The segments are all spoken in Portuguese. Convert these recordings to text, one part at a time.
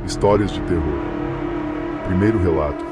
Histórias de terror. Primeiro relato.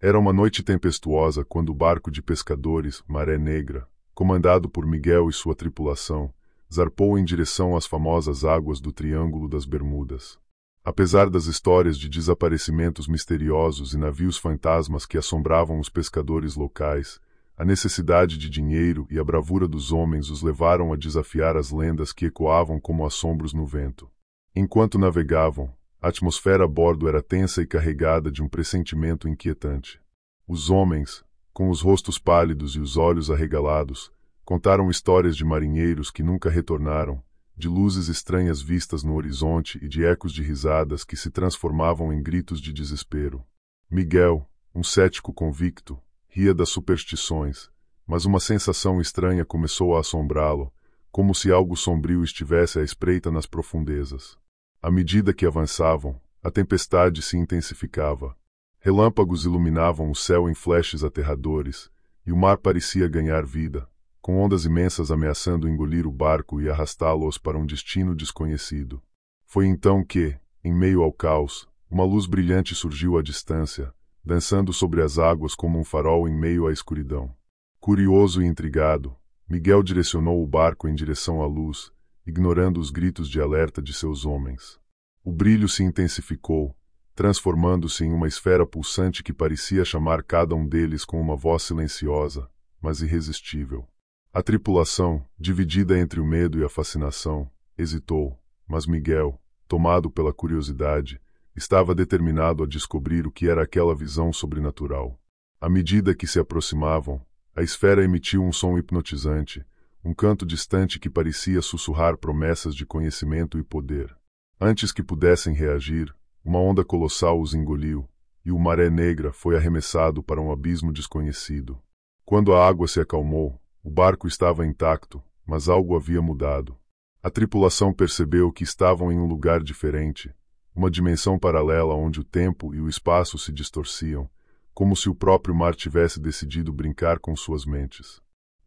Era uma noite tempestuosa quando o barco de pescadores, Maré Negra, comandado por Miguel e sua tripulação, zarpou em direção às famosas águas do Triângulo das Bermudas. Apesar das histórias de desaparecimentos misteriosos e navios fantasmas que assombravam os pescadores locais, a necessidade de dinheiro e a bravura dos homens os levaram a desafiar as lendas que ecoavam como assombros no vento. Enquanto navegavam, a atmosfera a bordo era tensa e carregada de um pressentimento inquietante. Os homens, com os rostos pálidos e os olhos arregalados, contaram histórias de marinheiros que nunca retornaram, de luzes estranhas vistas no horizonte e de ecos de risadas que se transformavam em gritos de desespero. Miguel, um cético convicto, ria das superstições, mas uma sensação estranha começou a assombrá-lo, como se algo sombrio estivesse à espreita nas profundezas. À medida que avançavam, a tempestade se intensificava. Relâmpagos iluminavam o céu em flashes aterradores, e o mar parecia ganhar vida, com ondas imensas ameaçando engolir o barco e arrastá-los para um destino desconhecido. Foi então que, em meio ao caos, uma luz brilhante surgiu à distância, dançando sobre as águas como um farol em meio à escuridão. Curioso e intrigado, Miguel direcionou o barco em direção à luz, ignorando os gritos de alerta de seus homens. O brilho se intensificou, transformando-se em uma esfera pulsante que parecia chamar cada um deles com uma voz silenciosa, mas irresistível. A tripulação, dividida entre o medo e a fascinação, hesitou, mas Miguel, tomado pela curiosidade, estava determinado a descobrir o que era aquela visão sobrenatural. À medida que se aproximavam, a esfera emitiu um som hipnotizante, um canto distante que parecia sussurrar promessas de conhecimento e poder. Antes que pudessem reagir, uma onda colossal os engoliu, e o Maré Negra foi arremessado para um abismo desconhecido. Quando a água se acalmou, o barco estava intacto, mas algo havia mudado. A tripulação percebeu que estavam em um lugar diferente, uma dimensão paralela onde o tempo e o espaço se distorciam, como se o próprio mar tivesse decidido brincar com suas mentes.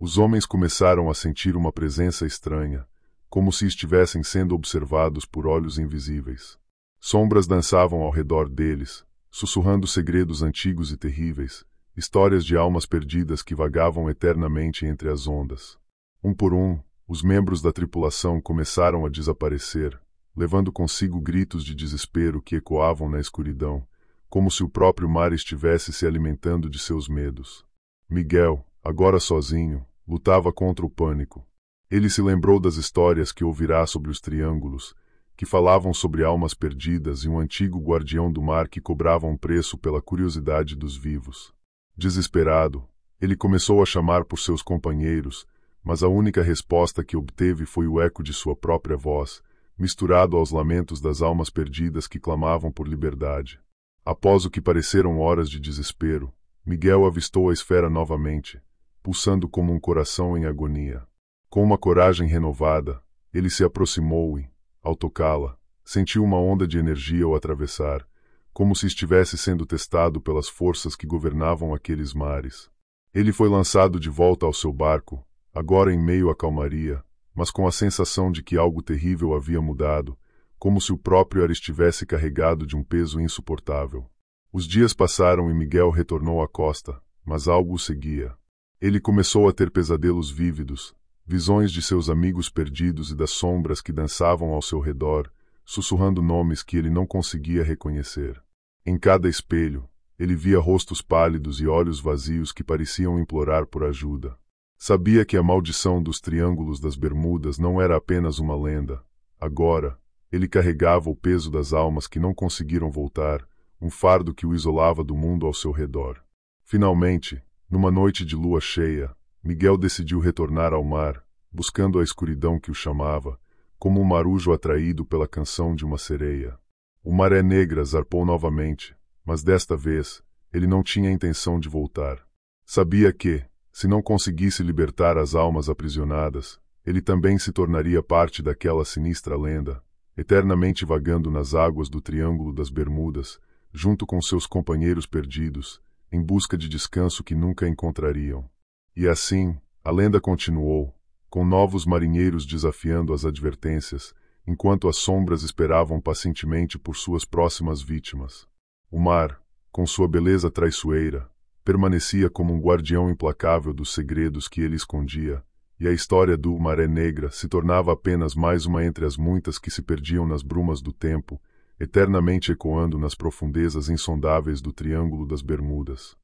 Os homens começaram a sentir uma presença estranha, como se estivessem sendo observados por olhos invisíveis. Sombras dançavam ao redor deles, sussurrando segredos antigos e terríveis, histórias de almas perdidas que vagavam eternamente entre as ondas. Um por um, os membros da tripulação começaram a desaparecer, levando consigo gritos de desespero que ecoavam na escuridão, como se o próprio mar estivesse se alimentando de seus medos. Miguel, agora sozinho, lutava contra o pânico. Ele se lembrou das histórias que ouvirá sobre os triângulos, que falavam sobre almas perdidas e um antigo guardião do mar que cobrava um preço pela curiosidade dos vivos. Desesperado, ele começou a chamar por seus companheiros, mas a única resposta que obteve foi o eco de sua própria voz, misturado aos lamentos das almas perdidas que clamavam por liberdade. Após o que pareceram horas de desespero, Miguel avistou a esfera novamente, pulsando como um coração em agonia. Com uma coragem renovada, ele se aproximou e, ao tocá-la, sentiu uma onda de energia o atravessar, como se estivesse sendo testado pelas forças que governavam aqueles mares. Ele foi lançado de volta ao seu barco, agora em meio à calmaria, mas com a sensação de que algo terrível havia mudado, como se o próprio ar estivesse carregado de um peso insuportável. Os dias passaram e Miguel retornou à costa, mas algo o seguia. Ele começou a ter pesadelos vívidos, visões de seus amigos perdidos e das sombras que dançavam ao seu redor, sussurrando nomes que ele não conseguia reconhecer. Em cada espelho, ele via rostos pálidos e olhos vazios que pareciam implorar por ajuda. Sabia que a maldição dos Triângulos das Bermudas não era apenas uma lenda. Agora, ele carregava o peso das almas que não conseguiram voltar, um fardo que o isolava do mundo ao seu redor. Finalmente, numa noite de lua cheia, Miguel decidiu retornar ao mar, buscando a escuridão que o chamava, como um marujo atraído pela canção de uma sereia. O Maré Negra zarpou novamente, mas desta vez, ele não tinha intenção de voltar. Sabia que, se não conseguisse libertar as almas aprisionadas, ele também se tornaria parte daquela sinistra lenda, eternamente vagando nas águas do Triângulo das Bermudas, junto com seus companheiros perdidos, em busca de descanso que nunca encontrariam. E assim, a lenda continuou, com novos marinheiros desafiando as advertências, enquanto as sombras esperavam pacientemente por suas próximas vítimas. O mar, com sua beleza traiçoeira, permanecia como um guardião implacável dos segredos que ele escondia, e a história do Maré Negra se tornava apenas mais uma entre as muitas que se perdiam nas brumas do tempo, eternamente ecoando nas profundezas insondáveis do Triângulo das Bermudas.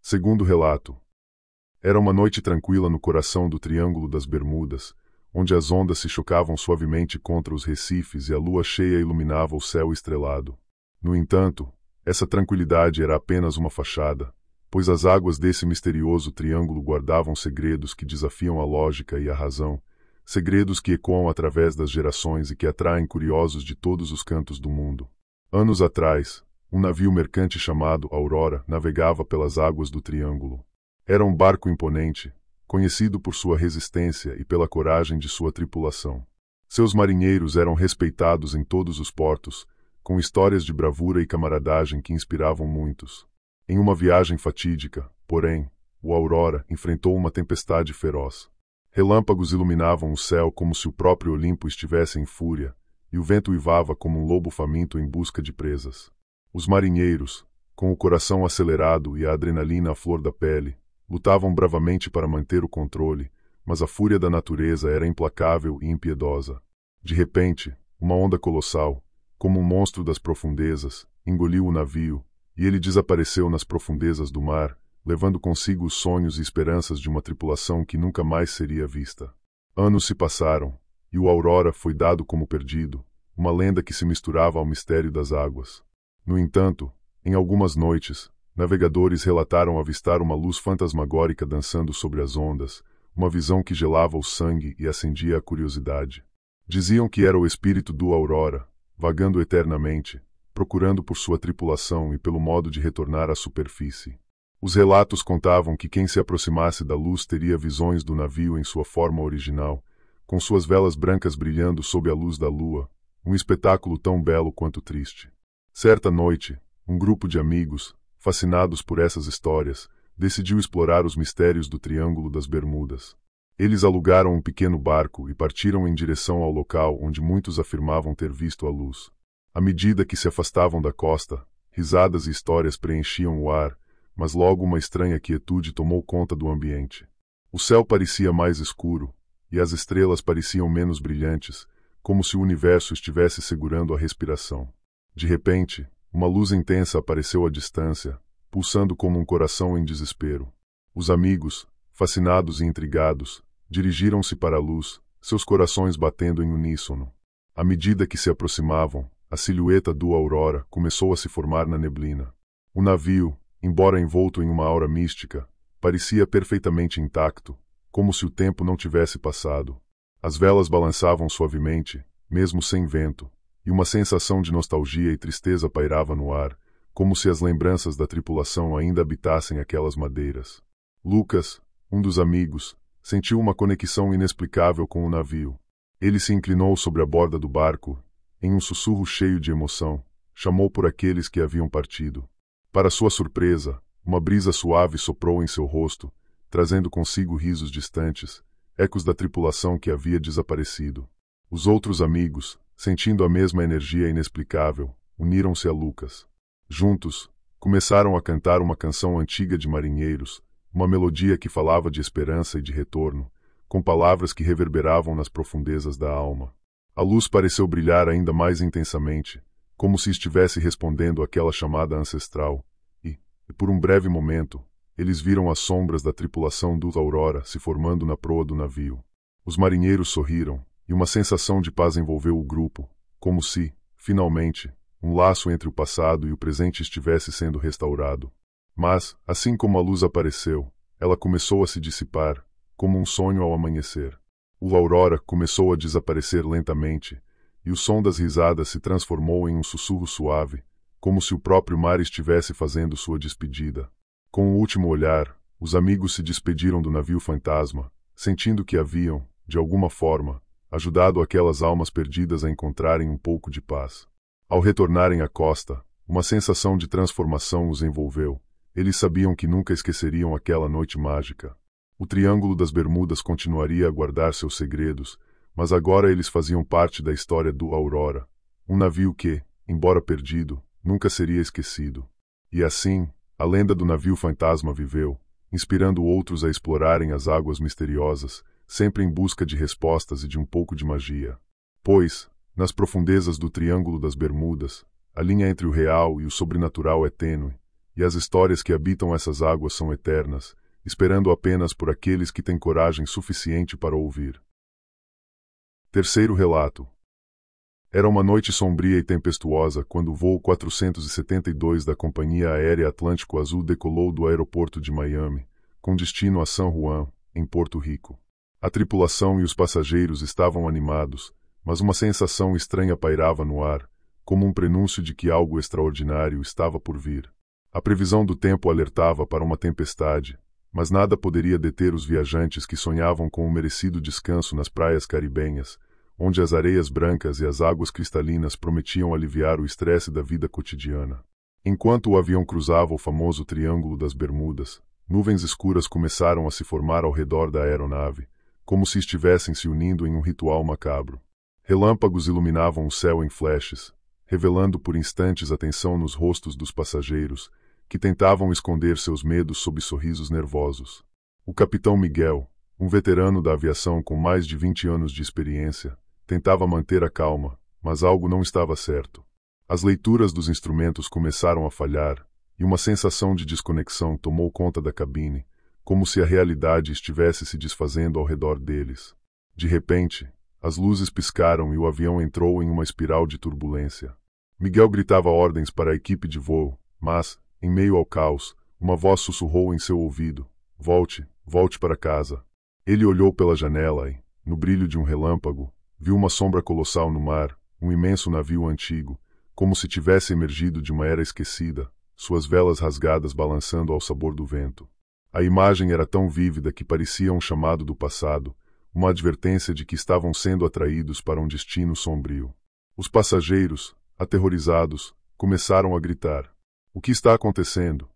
Segundo relato, era uma noite tranquila no coração do Triângulo das Bermudas, onde as ondas se chocavam suavemente contra os recifes e a lua cheia iluminava o céu estrelado. No entanto, essa tranquilidade era apenas uma fachada, pois as águas desse misterioso triângulo guardavam segredos que desafiam a lógica e a razão, segredos que ecoam através das gerações e que atraem curiosos de todos os cantos do mundo. Anos atrás, um navio mercante chamado Aurora navegava pelas águas do triângulo. Era um barco imponente, conhecido por sua resistência e pela coragem de sua tripulação. Seus marinheiros eram respeitados em todos os portos, com histórias de bravura e camaradagem que inspiravam muitos. Em uma viagem fatídica, porém, o Aurora enfrentou uma tempestade feroz. Relâmpagos iluminavam o céu como se o próprio Olimpo estivesse em fúria, e o vento uivava como um lobo faminto em busca de presas. Os marinheiros, com o coração acelerado e a adrenalina à flor da pele, lutavam bravamente para manter o controle, mas a fúria da natureza era implacável e impiedosa. De repente, uma onda colossal, como um monstro das profundezas, engoliu o navio, e ele desapareceu nas profundezas do mar, levando consigo os sonhos e esperanças de uma tripulação que nunca mais seria vista. Anos se passaram, e o Aurora foi dado como perdido, uma lenda que se misturava ao mistério das águas. No entanto, em algumas noites, navegadores relataram avistar uma luz fantasmagórica dançando sobre as ondas, uma visão que gelava o sangue e acendia a curiosidade. Diziam que era o espírito do Aurora, vagando eternamente, procurando por sua tripulação e pelo modo de retornar à superfície. Os relatos contavam que quem se aproximasse da luz teria visões do navio em sua forma original, com suas velas brancas brilhando sob a luz da lua, um espetáculo tão belo quanto triste. Certa noite, um grupo de amigos, fascinados por essas histórias, decidiu explorar os mistérios do Triângulo das Bermudas. Eles alugaram um pequeno barco e partiram em direção ao local onde muitos afirmavam ter visto a luz. À medida que se afastavam da costa, risadas e histórias preenchiam o ar, mas logo uma estranha quietude tomou conta do ambiente. O céu parecia mais escuro, e as estrelas pareciam menos brilhantes, como se o universo estivesse segurando a respiração. De repente, uma luz intensa apareceu à distância, pulsando como um coração em desespero. Os amigos, fascinados e intrigados, dirigiram-se para a luz, seus corações batendo em uníssono. À medida que se aproximavam, a silhueta do Aurora começou a se formar na neblina. O navio, embora envolto em uma aura mística, parecia perfeitamente intacto, como se o tempo não tivesse passado. As velas balançavam suavemente, mesmo sem vento, e uma sensação de nostalgia e tristeza pairava no ar, como se as lembranças da tripulação ainda habitassem aquelas madeiras. Lucas, um dos amigos, sentiu uma conexão inexplicável com o navio. Ele se inclinou sobre a borda do barco, em um sussurro cheio de emoção, chamou por aqueles que haviam partido. Para sua surpresa, uma brisa suave soprou em seu rosto, trazendo consigo risos distantes, ecos da tripulação que havia desaparecido. Os outros amigos, sentindo a mesma energia inexplicável, uniram-se a Lucas. Juntos, começaram a cantar uma canção antiga de marinheiros, uma melodia que falava de esperança e de retorno, com palavras que reverberavam nas profundezas da alma. A luz pareceu brilhar ainda mais intensamente, como se estivesse respondendo àquela chamada ancestral, e, por um breve momento, eles viram as sombras da tripulação do Aurora se formando na proa do navio. Os marinheiros sorriram, e uma sensação de paz envolveu o grupo, como se, finalmente, um laço entre o passado e o presente estivesse sendo restaurado. Mas, assim como a luz apareceu, ela começou a se dissipar, como um sonho ao amanhecer. O Aurora começou a desaparecer lentamente, e o som das risadas se transformou em um sussurro suave, como se o próprio mar estivesse fazendo sua despedida. Com o último olhar, os amigos se despediram do navio fantasma, sentindo que haviam, de alguma forma, ajudado aquelas almas perdidas a encontrarem um pouco de paz. Ao retornarem à costa, uma sensação de transformação os envolveu. Eles sabiam que nunca esqueceriam aquela noite mágica. O Triângulo das Bermudas continuaria a guardar seus segredos, Mas agora eles faziam parte da história do Aurora, um navio que, embora perdido, nunca seria esquecido. E assim, a lenda do navio fantasma viveu, inspirando outros a explorarem as águas misteriosas, sempre em busca de respostas e de um pouco de magia. Pois, nas profundezas do Triângulo das Bermudas, a linha entre o real e o sobrenatural é tênue, e as histórias que habitam essas águas são eternas, esperando apenas por aqueles que têm coragem suficiente para ouvir. Terceiro relato. Era uma noite sombria e tempestuosa quando o voo 472 da Companhia Aérea Atlântico Azul decolou do aeroporto de Miami, com destino a San Juan, em Porto Rico. A tripulação e os passageiros estavam animados, mas uma sensação estranha pairava no ar, como um prenúncio de que algo extraordinário estava por vir. A previsão do tempo alertava para uma tempestade, mas nada poderia deter os viajantes que sonhavam com um merecido descanso nas praias caribenhas, onde as areias brancas e as águas cristalinas prometiam aliviar o estresse da vida cotidiana. Enquanto o avião cruzava o famoso Triângulo das Bermudas, nuvens escuras começaram a se formar ao redor da aeronave, como se estivessem se unindo em um ritual macabro. Relâmpagos iluminavam o céu em flashes, revelando por instantes a tensão nos rostos dos passageiros, que tentavam esconder seus medos sob sorrisos nervosos. O capitão Miguel, um veterano da aviação com mais de 20 anos de experiência, tentava manter a calma, mas algo não estava certo. As leituras dos instrumentos começaram a falhar, e uma sensação de desconexão tomou conta da cabine, como se a realidade estivesse se desfazendo ao redor deles. De repente, as luzes piscaram e o avião entrou em uma espiral de turbulência. Miguel gritava ordens para a equipe de voo, mas, em meio ao caos, uma voz sussurrou em seu ouvido: "Volte, volte para casa." Ele olhou pela janela e, no brilho de um relâmpago, viu uma sombra colossal no mar, um imenso navio antigo, como se tivesse emergido de uma era esquecida, suas velas rasgadas balançando ao sabor do vento. A imagem era tão vívida que parecia um chamado do passado, uma advertência de que estavam sendo atraídos para um destino sombrio. Os passageiros, aterrorizados, começaram a gritar: "O que está acontecendo?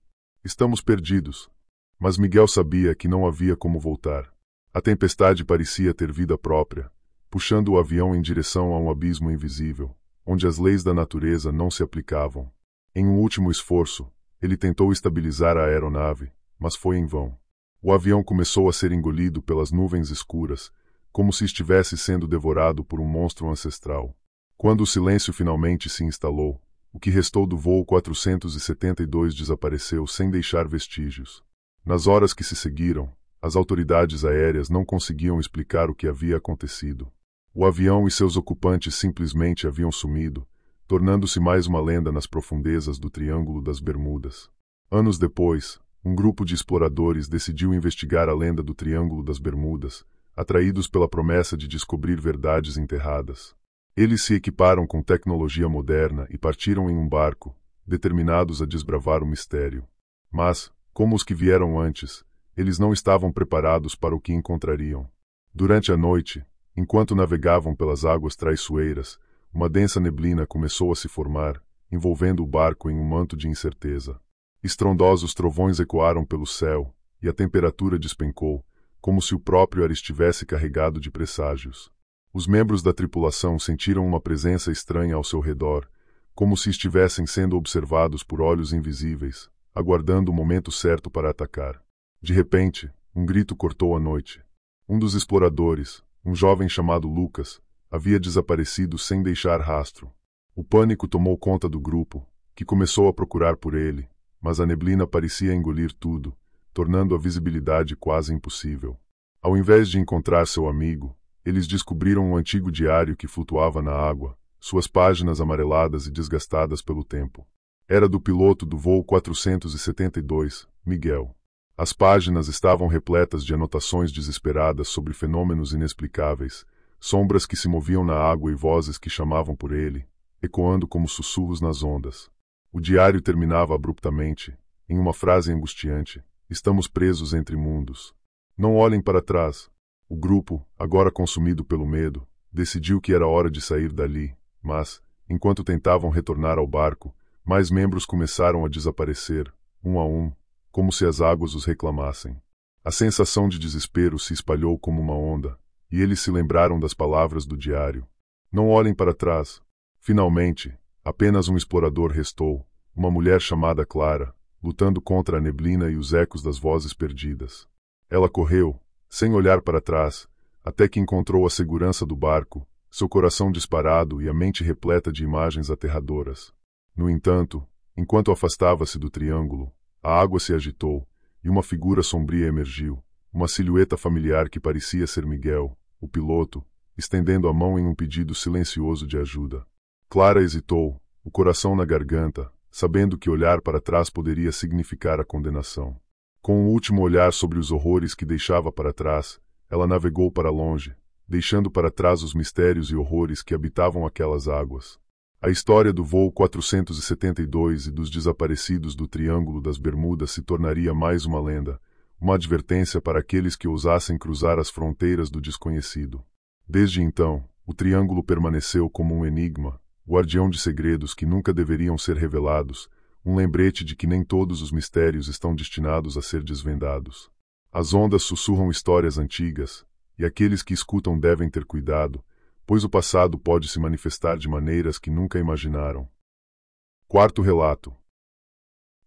Estamos perdidos." Mas Miguel sabia que não havia como voltar. A tempestade parecia ter vida própria, puxando o avião em direção a um abismo invisível, onde as leis da natureza não se aplicavam. Em um último esforço, ele tentou estabilizar a aeronave, mas foi em vão. O avião começou a ser engolido pelas nuvens escuras, como se estivesse sendo devorado por um monstro ancestral. Quando o silêncio finalmente se instalou, o que restou do voo 472 desapareceu sem deixar vestígios. Nas horas que se seguiram, as autoridades aéreas não conseguiam explicar o que havia acontecido. O avião e seus ocupantes simplesmente haviam sumido, tornando-se mais uma lenda nas profundezas do Triângulo das Bermudas. Anos depois, um grupo de exploradores decidiu investigar a lenda do Triângulo das Bermudas, atraídos pela promessa de descobrir verdades enterradas. Eles se equiparam com tecnologia moderna e partiram em um barco, determinados a desbravar o mistério. Mas, como os que vieram antes, eles não estavam preparados para o que encontrariam. Durante a noite, enquanto navegavam pelas águas traiçoeiras, uma densa neblina começou a se formar, envolvendo o barco em um manto de incerteza. Estrondosos trovões ecoaram pelo céu, e a temperatura despencou, como se o próprio ar estivesse carregado de presságios. Os membros da tripulação sentiram uma presença estranha ao seu redor, como se estivessem sendo observados por olhos invisíveis, aguardando o momento certo para atacar. De repente, um grito cortou a noite. Um dos exploradores, um jovem chamado Lucas, havia desaparecido sem deixar rastro. O pânico tomou conta do grupo, que começou a procurar por ele, mas a neblina parecia engolir tudo, tornando a visibilidade quase impossível. Ao invés de encontrar seu amigo, eles descobriram um antigo diário que flutuava na água, suas páginas amareladas e desgastadas pelo tempo. Era do piloto do voo 472, Miguel. As páginas estavam repletas de anotações desesperadas sobre fenômenos inexplicáveis, sombras que se moviam na água e vozes que chamavam por ele, ecoando como sussurros nas ondas. O diário terminava abruptamente, em uma frase angustiante: "Estamos presos entre mundos. Não olhem para trás." O grupo, agora consumido pelo medo, decidiu que era hora de sair dali, mas, enquanto tentavam retornar ao barco, mais membros começaram a desaparecer, um a um, como se as águas os reclamassem. A sensação de desespero se espalhou como uma onda, e eles se lembraram das palavras do diário. Não olhem para trás. Finalmente, apenas um explorador restou, uma mulher chamada Clara, lutando contra a neblina e os ecos das vozes perdidas. Ela correu, sem olhar para trás, até que encontrou a segurança do barco, seu coração disparado e a mente repleta de imagens aterradoras. No entanto, enquanto afastava-se do triângulo, a água se agitou, e uma figura sombria emergiu, uma silhueta familiar que parecia ser Miguel, o piloto, estendendo a mão em um pedido silencioso de ajuda. Clara hesitou, o coração na garganta, sabendo que olhar para trás poderia significar a condenação. Com o último olhar sobre os horrores que deixava para trás, ela navegou para longe, deixando para trás os mistérios e horrores que habitavam aquelas águas. A história do voo 472 e dos desaparecidos do Triângulo das Bermudas se tornaria mais uma lenda, uma advertência para aqueles que ousassem cruzar as fronteiras do desconhecido. Desde então, o Triângulo permaneceu como um enigma, guardião de segredos que nunca deveriam ser revelados, um lembrete de que nem todos os mistérios estão destinados a ser desvendados. As ondas sussurram histórias antigas, e aqueles que escutam devem ter cuidado, pois o passado pode se manifestar de maneiras que nunca imaginaram. Quarto relato.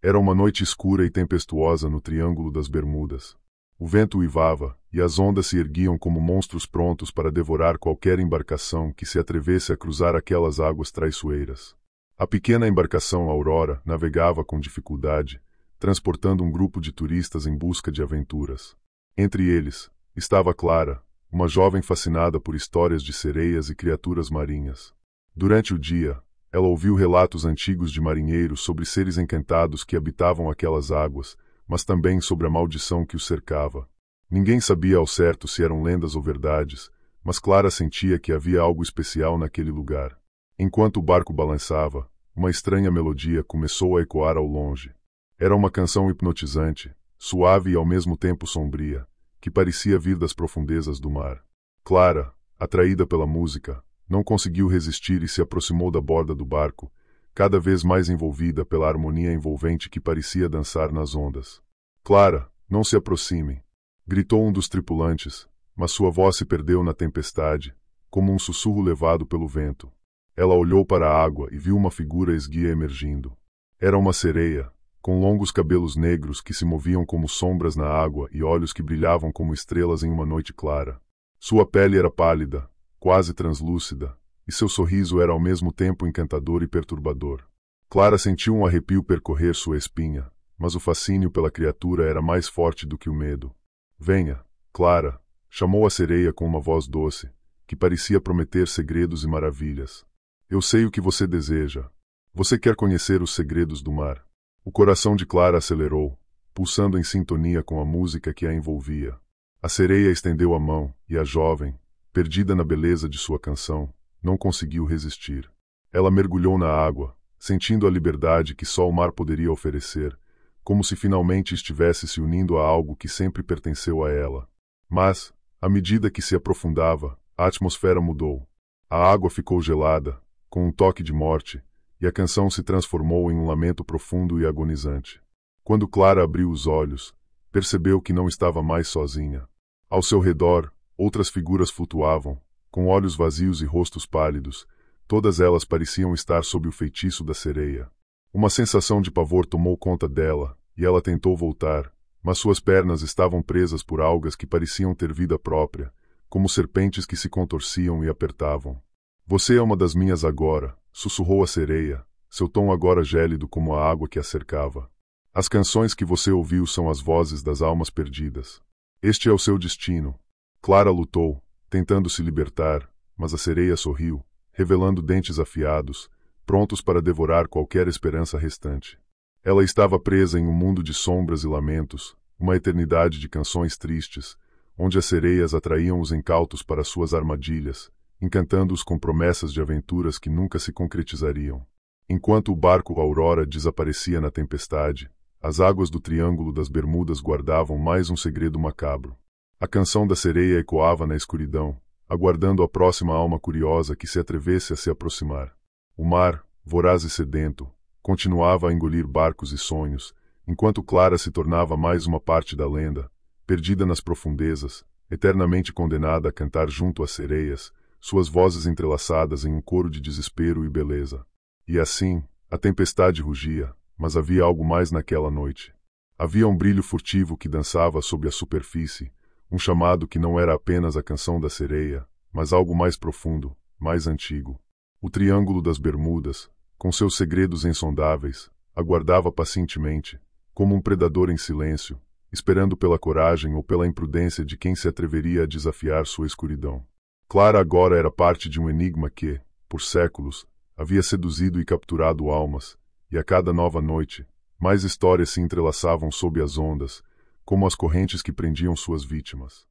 Era uma noite escura e tempestuosa no Triângulo das Bermudas. O vento uivava, e as ondas se erguiam como monstros prontos para devorar qualquer embarcação que se atrevesse a cruzar aquelas águas traiçoeiras. A pequena embarcação Aurora navegava com dificuldade, transportando um grupo de turistas em busca de aventuras. Entre eles, estava Clara, uma jovem fascinada por histórias de sereias e criaturas marinhas. Durante o dia, ela ouviu relatos antigos de marinheiros sobre seres encantados que habitavam aquelas águas, mas também sobre a maldição que os cercava. Ninguém sabia ao certo se eram lendas ou verdades, mas Clara sentia que havia algo especial naquele lugar. Enquanto o barco balançava, uma estranha melodia começou a ecoar ao longe. Era uma canção hipnotizante, suave e ao mesmo tempo sombria, que parecia vir das profundezas do mar. Clara, atraída pela música, não conseguiu resistir e se aproximou da borda do barco, cada vez mais envolvida pela harmonia envolvente que parecia dançar nas ondas. Clara, não se aproxime! Gritou um dos tripulantes, mas sua voz se perdeu na tempestade, como um sussurro levado pelo vento. Ela olhou para a água e viu uma figura esguia emergindo. Era uma sereia, com longos cabelos negros que se moviam como sombras na água e olhos que brilhavam como estrelas em uma noite clara. Sua pele era pálida, quase translúcida, e seu sorriso era ao mesmo tempo encantador e perturbador. Clara sentiu um arrepio percorrer sua espinha, mas o fascínio pela criatura era mais forte do que o medo. Venha, Clara, chamou a sereia com uma voz doce, que parecia prometer segredos e maravilhas. Eu sei o que você deseja. Você quer conhecer os segredos do mar. O coração de Clara acelerou, pulsando em sintonia com a música que a envolvia. A sereia estendeu a mão, e a jovem, perdida na beleza de sua canção, não conseguiu resistir. Ela mergulhou na água, sentindo a liberdade que só o mar poderia oferecer, como se finalmente estivesse se unindo a algo que sempre pertenceu a ela. Mas, à medida que se aprofundava, a atmosfera mudou. A água ficou gelada, com um toque de morte, e a canção se transformou em um lamento profundo e agonizante. Quando Clara abriu os olhos, percebeu que não estava mais sozinha. Ao seu redor, outras figuras flutuavam, com olhos vazios e rostos pálidos, todas elas pareciam estar sob o feitiço da sereia. Uma sensação de pavor tomou conta dela, e ela tentou voltar, mas suas pernas estavam presas por algas que pareciam ter vida própria, como serpentes que se contorciam e apertavam. Você é uma das minhas agora, sussurrou a sereia, seu tom agora gélido como a água que a cercava. As canções que você ouviu são as vozes das almas perdidas. Este é o seu destino. Clara lutou, tentando se libertar, mas a sereia sorriu, revelando dentes afiados, prontos para devorar qualquer esperança restante. Ela estava presa em um mundo de sombras e lamentos, uma eternidade de canções tristes, onde as sereias atraíam os incautos para suas armadilhas, encantando-os com promessas de aventuras que nunca se concretizariam. Enquanto o barco Aurora desaparecia na tempestade, as águas do Triângulo das Bermudas guardavam mais um segredo macabro. A canção da sereia ecoava na escuridão, aguardando a próxima alma curiosa que se atrevesse a se aproximar. O mar, voraz e sedento, continuava a engolir barcos e sonhos, enquanto Clara se tornava mais uma parte da lenda, perdida nas profundezas, eternamente condenada a cantar junto às sereias, suas vozes entrelaçadas em um coro de desespero e beleza. E assim, a tempestade rugia, mas havia algo mais naquela noite. Havia um brilho furtivo que dançava sob a superfície, um chamado que não era apenas a canção da sereia, mas algo mais profundo, mais antigo. O Triângulo das Bermudas, com seus segredos insondáveis, aguardava pacientemente, como um predador em silêncio, esperando pela coragem ou pela imprudência de quem se atreveria a desafiar sua escuridão. Clara agora era parte de um enigma que, por séculos, havia seduzido e capturado almas, e a cada nova noite, mais histórias se entrelaçavam sob as ondas, como as correntes que prendiam suas vítimas.